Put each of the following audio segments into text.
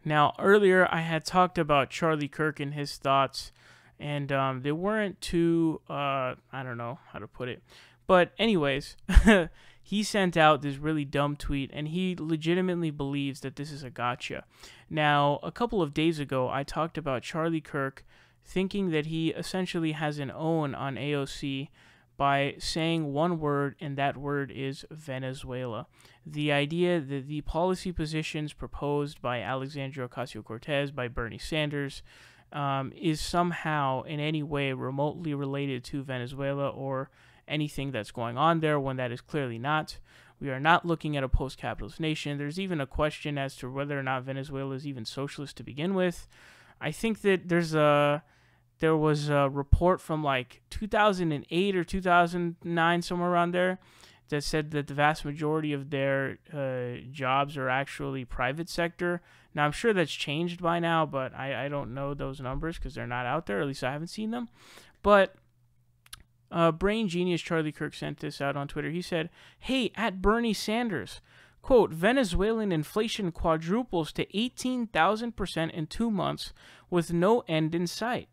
Now, earlier I had talked about Charlie Kirk and his thoughts, and they weren't too, I don't know how to put it. But, anyways, he sent out this really dumb tweet, and he legitimately believes that this is a gotcha. Now, a couple of days ago, I talked about Charlie Kirk thinking that he essentially has an own on AOC by saying one word, and that word is Venezuela. The idea that the policy positions proposed by Alexandria Ocasio-Cortez, by Bernie Sanders, is somehow in any way remotely related to Venezuela or anything that's going on there, when that is clearly not. We are not looking at a post-capitalist nation. There's even a question as to whether or not Venezuela is even socialist to begin with. I think that there was a report from like 2008 or 2009, somewhere around there, that said that the vast majority of their jobs are actually private sector. Now, I'm sure that's changed by now, but I don't know those numbers because they're not out there. Or at least I haven't seen them. But brain genius Charlie Kirk sent this out on Twitter. He said, "Hey, at Bernie Sanders, quote, Venezuelan inflation quadruples to 18,000% in 2 months with no end in sight.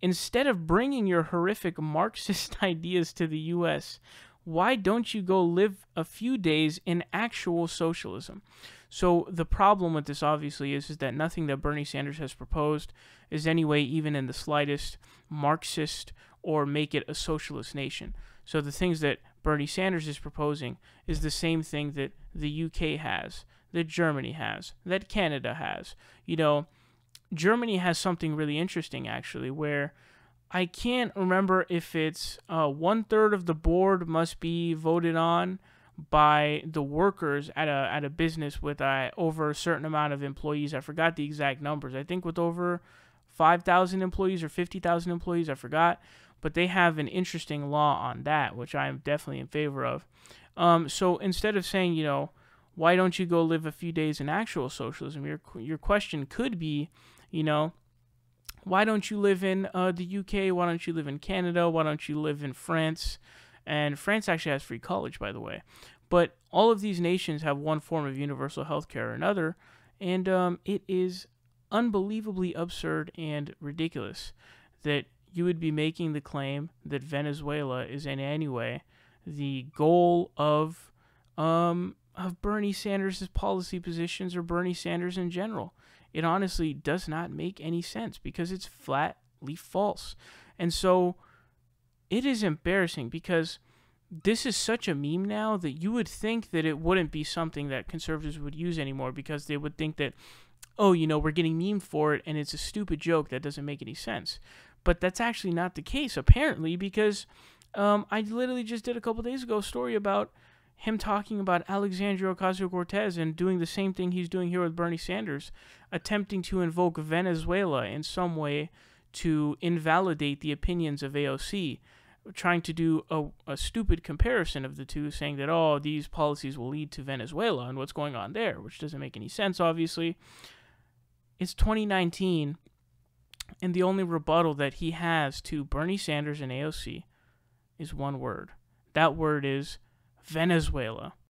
Instead of bringing your horrific Marxist ideas to the U.S., why don't you go live a few days in actual socialism?" So the problem with this, obviously, is that nothing that Bernie Sanders has proposed is anyway even in the slightest Marxist or make it a socialist nation. So the things that Bernie Sanders is proposing is the same thing that the UK has, that Germany has, that Canada has. You know, Germany has something really interesting, actually, where I can't remember if it's 1/3 of the board must be voted on by the workers at a business with over a certain amount of employees. I forgot the exact numbers. I think with over 5,000 employees or 50,000 employees, I forgot. But they have an interesting law on that, which I am definitely in favor of. So instead of saying, you know, why don't you go live a few days in actual socialism, your question could be, you know, why don't you live in the UK? Why don't you live in Canada? Why don't you live in France? And France actually has free college, by the way. But all of these nations have one form of universal health care or another, and it is unbelievably absurd and ridiculous that you would be making the claim that Venezuela is in any way the goal of Bernie Sanders' policy positions or Bernie Sanders in general. It honestly does not make any sense because it's flatly false. And so it is embarrassing because this is such a meme now that you would think that it wouldn't be something that conservatives would use anymore because they would think that, oh, you know, we're getting memed for it and it's a stupid joke that doesn't make any sense. But that's actually not the case, apparently, because I literally just did a couple days ago a story about him talking about Alexandria Ocasio-Cortez and doing the same thing he's doing here with Bernie Sanders, attempting to invoke Venezuela in some way to invalidate the opinions of AOC, trying to do a stupid comparison of the two, saying that, oh, these policies will lead to Venezuela and what's going on there, which doesn't make any sense, obviously. It's 2019, and the only rebuttal that he has to Bernie Sanders and AOC is one word. That word is Venezuela.